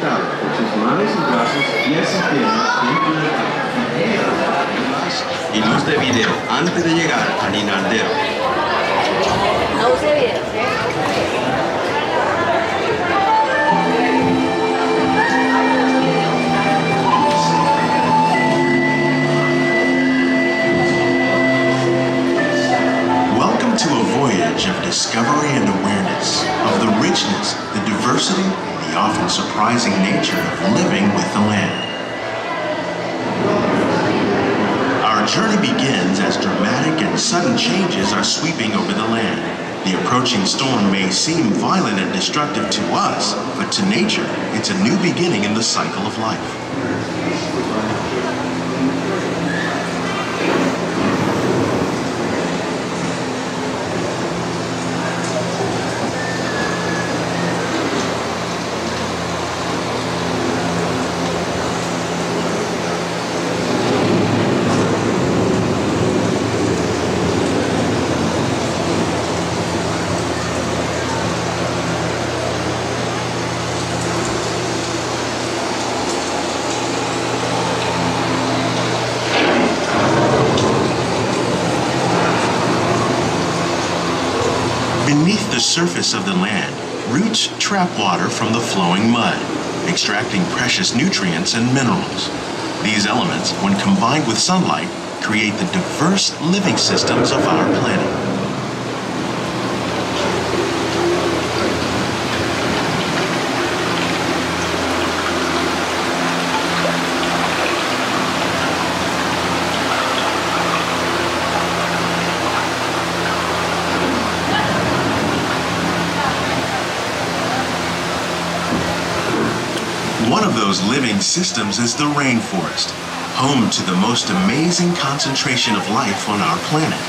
pescado con sus manos y brazos, pies y piernas dentro del agua. Y luz de video antes de llegar al inardero. No use video. Welcome to a voyage of discovery and awareness of the richness, the diversity, the often surprising nature of living with the land. Our journey begins as dramatic and sudden changes are sweeping over the land. The approaching storm may seem violent and destructive to us, but to nature, it's a new beginning in the cycle of life. Beneath the surface of the land, roots trap water from the flowing mud, extracting precious nutrients and minerals. These elements, when combined with sunlight, create the diverse living systems of our planet. One of those living systems is the rainforest, home to the most amazing concentration of life on our planet.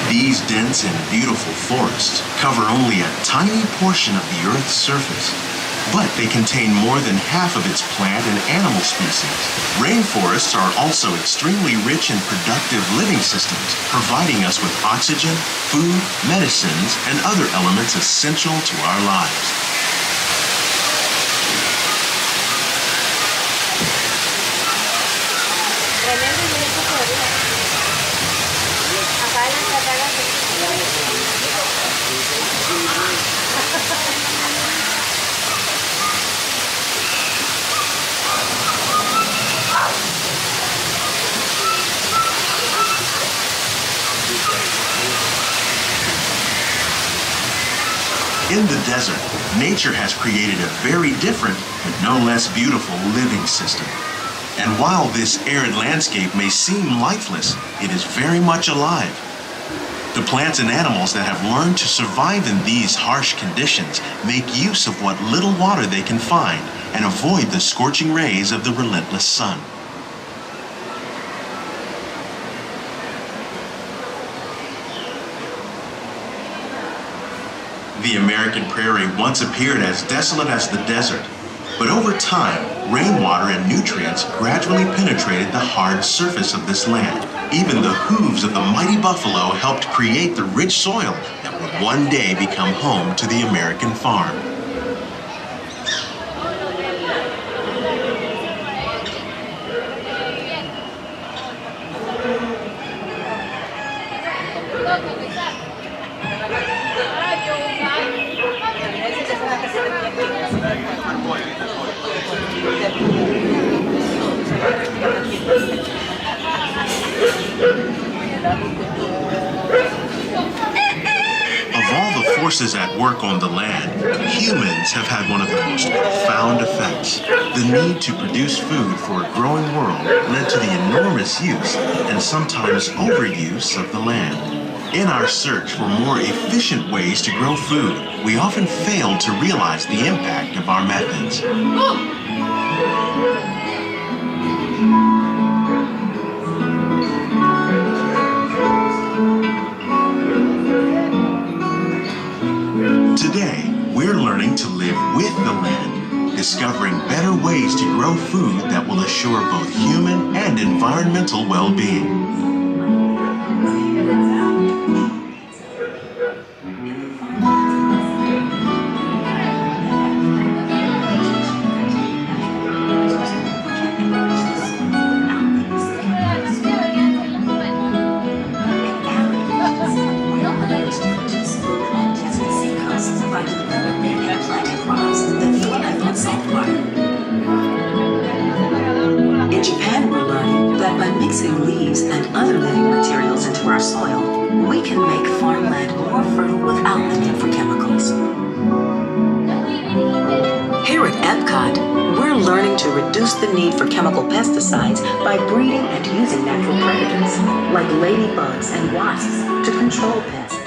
These dense and beautiful forests cover only a tiny portion of the Earth's surface, but they contain more than half of its plant and animal species. Rainforests are also extremely rich and productive living systems, providing us with oxygen, food, medicines, and other elements essential to our lives. In the desert, nature has created a very different, but no less beautiful living system. And while this arid landscape may seem lifeless, it is very much alive. The plants and animals that have learned to survive in these harsh conditions make use of what little water they can find and avoid the scorching rays of the relentless sun. The American prairie once appeared as desolate as the desert, but over time, rainwater and nutrients gradually penetrated the hard surface of this land. Even the hooves of the mighty buffalo helped create the rich soil that would one day become home to the American farm. Of all the forces at work on the land, humans have had one of the most profound effects. The need to produce food for a growing world led to the enormous use and sometimes overuse of the land. In our search for more efficient ways to grow food, we often fail to realize the impact of our methods. Today, we're learning to live with the land, discovering better ways to grow food that will assure both human and environmental well-being. introducing leaves and other living materials into our soil, we can make farmland more fertile without the need for chemicals. Here at Epcot, we're learning to reduce the need for chemical pesticides by breeding and using natural predators, like ladybugs and wasps, to control pests.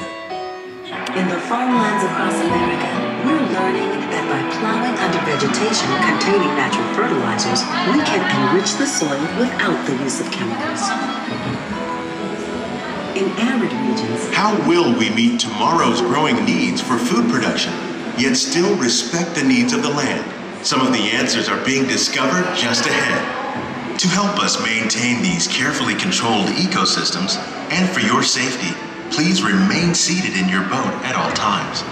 In the farmlands across America, we're learning that by plowing under vegetation containing natural fertilizers, we can enrich the soil without the use of chemicals. In arid regions, How will we meet tomorrow's growing needs for food production, yet still respect the needs of the land? Some of the answers are being discovered just ahead. To help us maintain these carefully controlled ecosystems, and for your safety, please remain seated in your boat at all times.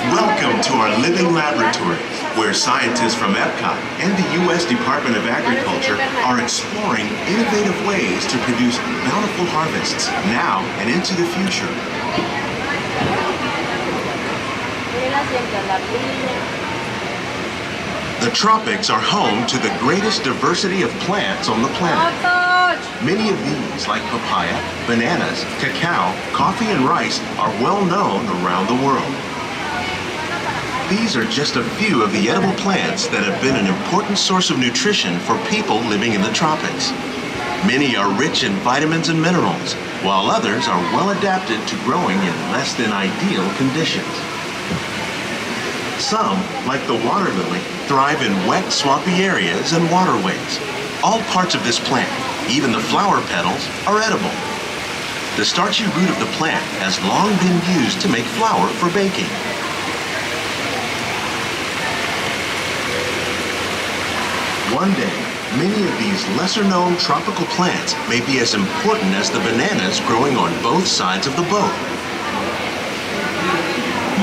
Welcome to our living laboratory, where scientists from Epcot and the U.S. Department of Agriculture are exploring innovative ways to produce bountiful harvests now and into the future. The tropics are home to the greatest diversity of plants on the planet. Many of these, like papaya, bananas, cacao, coffee, and rice, are well known around the world. These are just a few of the edible plants that have been an important source of nutrition for people living in the tropics. Many are rich in vitamins and minerals, while others are well adapted to growing in less than ideal conditions. Some, like the water lily, thrive in wet, swampy areas and waterways. All parts of this plant, even the flower petals, are edible. The starchy root of the plant has long been used to make flour for baking. One day, many of these lesser-known tropical plants may be as important as the bananas growing on both sides of the boat.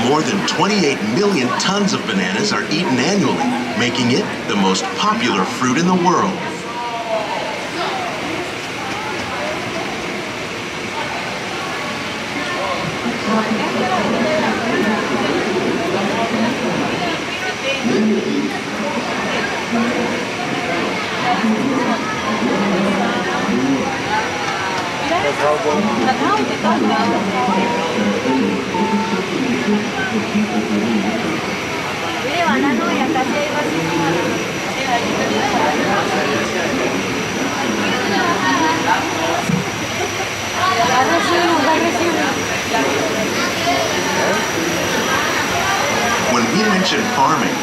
More than 28 million tons of bananas are eaten annually, making it the most popular fruit in the world. When we mention farming,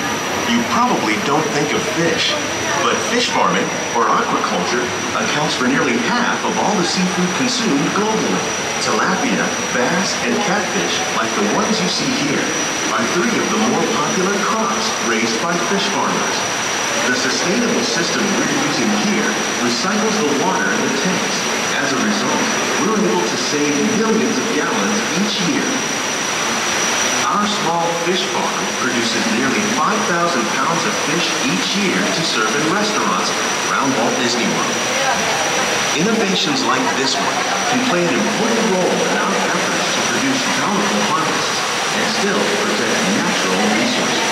you probably don't think of fish. But fish farming, or aquaculture, accounts for nearly half of all the seafood consumed globally. Tilapia, bass, and catfish, like the ones you see here, are three of the more popular crops raised by fish farmers. The sustainable system we're using here recycles the water in the tanks. As a result, we're able to save millions of gallons each year. Our small fish farm produces nearly 5,000 pounds of fish each year to serve in restaurants around Walt Disney World. Innovations like this one can play an important role in our efforts to produce bountiful harvests and still protect natural resources.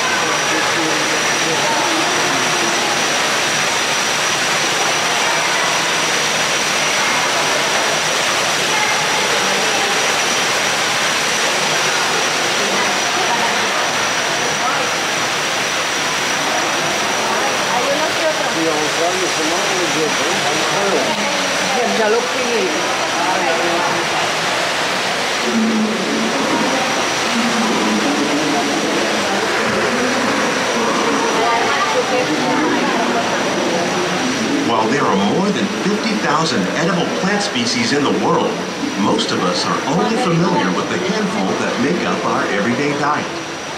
While there are more than 50,000 edible plant species in the world, most of us are only familiar with the handful that make up our everyday diet.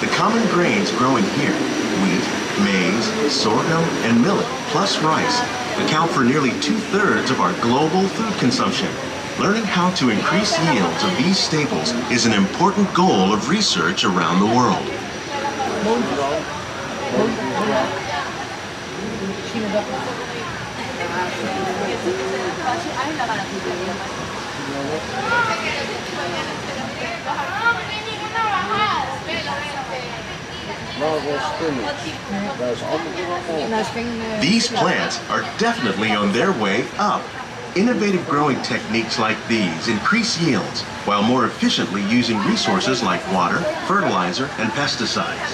The common grains growing here, wheat, maize, sorghum, and millet, plus rice, account for nearly 2/3 of our global food consumption. Learning how to increase yields of these staples is an important goal of research around the world. These plants are definitely on their way up. Innovative growing techniques like these increase yields while more efficiently using resources like water, fertilizer, and pesticides.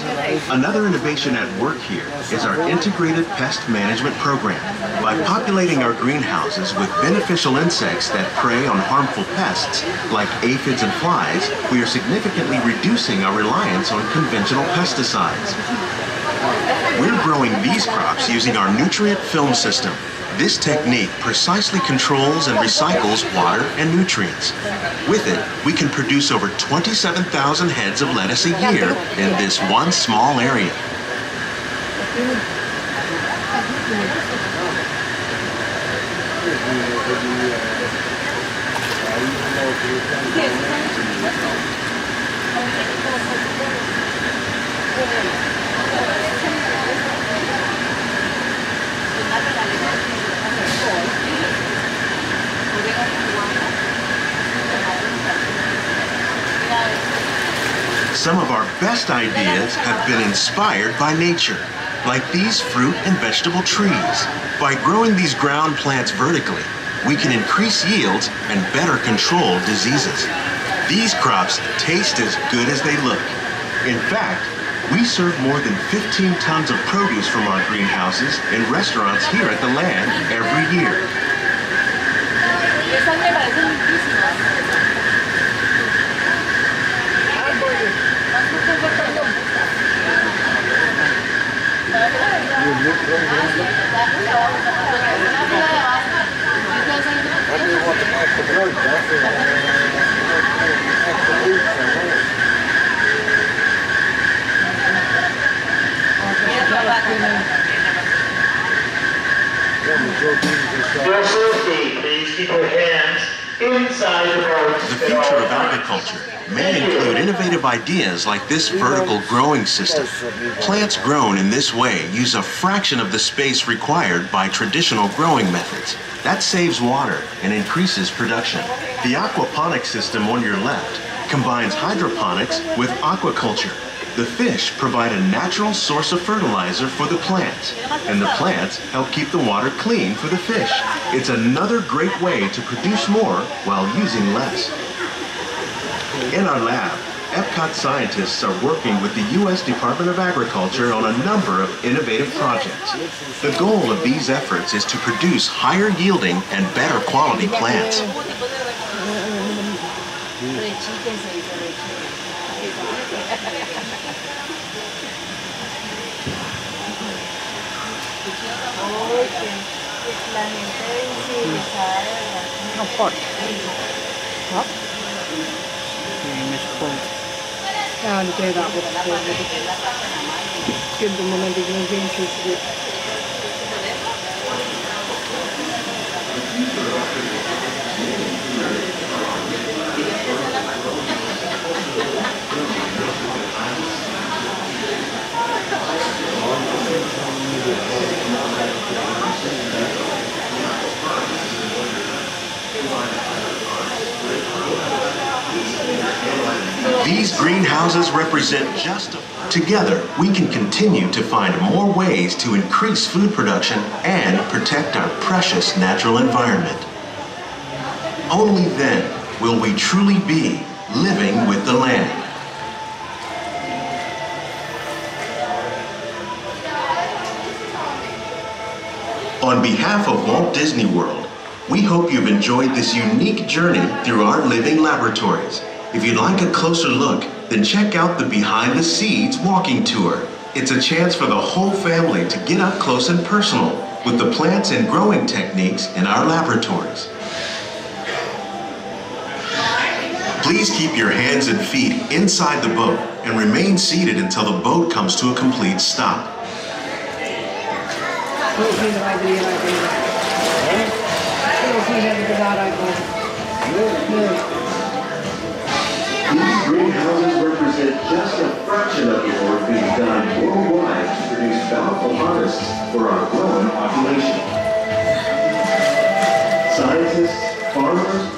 Another innovation at work here is our integrated pest management program. By populating our greenhouses with beneficial insects that prey on harmful pests like aphids and flies, we are significantly reducing our reliance on conventional pesticides. We're growing these crops using our nutrient film system. This technique precisely controls and recycles water and nutrients. With it, we can produce over 27,000 heads of lettuce a year in this one small area. Some of our best ideas have been inspired by nature, like these fruit and vegetable trees. By growing these ground plants vertically, we can increase yields and better control diseases. These crops taste as good as they look. In fact, we serve more than 15 tons of produce from our greenhouses in restaurants here at the land every year. For safety, please keep your hands inside the boat. The future of agriculture may include innovative ideas like this vertical growing system. Plants grown in this way use a fraction of the space required by traditional growing methods. That saves water and increases production. The aquaponics system on your left combines hydroponics with aquaculture. The fish provide a natural source of fertilizer for the plants, and the plants help keep the water clean for the fish. It's another great way to produce more while using less. In our lab, Epcot scientists are working with the U.S. Department of Agriculture on a number of innovative projects. The goal of these efforts is to produce higher yielding and better quality plants. These greenhouses represent Together, we can continue to find more ways to increase food production and protect our precious natural environment. Only then will we truly be living with the land. On behalf of Walt Disney World, we hope you've enjoyed this unique journey through our living laboratories. If you'd like a closer look, then check out the Behind the Seeds walking tour. It's a chance for the whole family to get up close and personal with the plants and growing techniques in our laboratories. Please keep your hands and feet inside the boat and remain seated until the boat comes to a complete stop. These greenhouses represent just a fraction of the work being done worldwide to produce bountiful harvests for our growing population. farmers